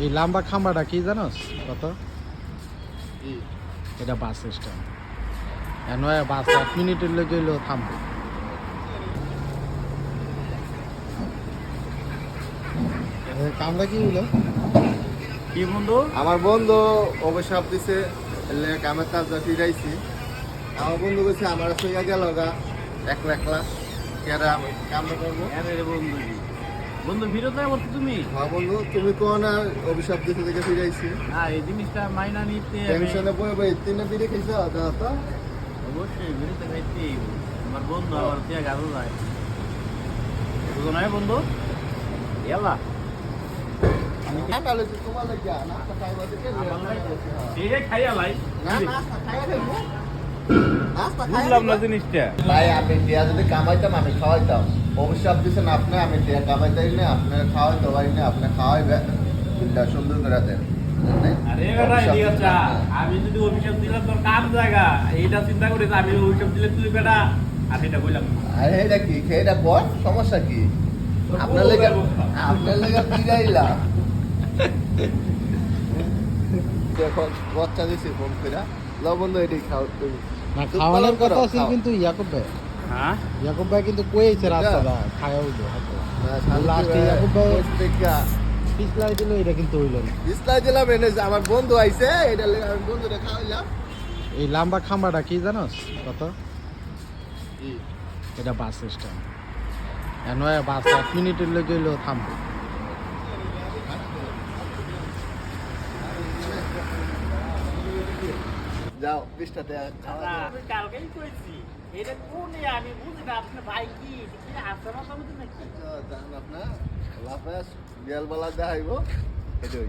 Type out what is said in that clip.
এই লম্বা খাম্বাটা কি জানোস কত? এটা বাস স্ট্যান্ড। নয় বাস 1 মিনিটের লেগে গেলেও থামবে। কামটা কি হলো? কি বন্ধু? আমার বন্ধু অভিশাপ দিছে কামের কাজ ফিরাইছি। আমার বন্ধু কইছে আমার সইয়া গেল গা একলা একলা কেরা কামটা করবো। আরে রে বন্ধু জি। বন্ধু ফিরত না বলছো তুমি? হ্যাঁ বন্ধু, তুমি কোন অভিশাপ দিতে থেকে ফিরাইছি। না এই জিনিসটা মাইনা নিতে টেনশনে পড়ে ভাই তিনটা বিড়ি খাইছো তো অবশ্যই ফিরতে খাইতে আমার বন্ধু আমার দিয়ে গাড়ো যায় বুঝো না বন্ধু? এলা তাহলে তোমার লাগিয়া নাস্তা খাইবা দেখে এই খাইয়া লাই না নাস্তা খাইয়া খাইবো নাস্তা বুঝলাম না জিনিসটা। ভাই আমি টিয়া যদি কামাইতাম আমি খাওয়াইতাম। অভিশাপ দিচ্ছেন আপনি, আমি টিয়া কামাইতাই না, আপনার খাওয়াইতে পারি না, আপনি খাওয়াইবে বিলটা সুন্দর করে দেন। আরে বেটা ইডিয়টটা, আমি যদি অভিশাপ দিলাম তোর কাম জায়গা এইটা চিন্তা করিস আমি অভিশাপ দিলে তুই বেটা আর এটা কইলাম আরে এটা কি খেয়েটা বল, সমস্যা কি? আপনার লেগে বিড়াইলা দেখো বাচ্চা দিছি ফোন করে লবণ এটি খাও তুমি। না খাওয়ানোর কথা আছে কিন্তু ইয়াকুব ভাই। হ্যাঁ ইয়াকুব ভাই কিন্তু কইছে রাস্তাটা খায়া হইলো হয়তো। লাস্টে ইয়াকুব ভাই পিছলাই দিল, এটা কিন্তু হইল না। ইসলাই দিলাম এনে যে আমার বন্ধু আইছে, এটা লেগে আমি বন্ধুরে খাওয়াইলাম। এই লম্বা খাম্বাটা কি জানোস কত? এটা বাস স্ট্যান্ড। নয় বাস 1 মিনিটের লেগে গেলেও থামবে। যাও 20টা টাকা খাওয়া দাও। আমি কালকেই কইছি এটা কোন আমি বুঝি না আপনার ভাই কি কি আসছে না তুমি নাকি জান আপনার লাফাস বিয়াল বেলা দেখাইবো এটাই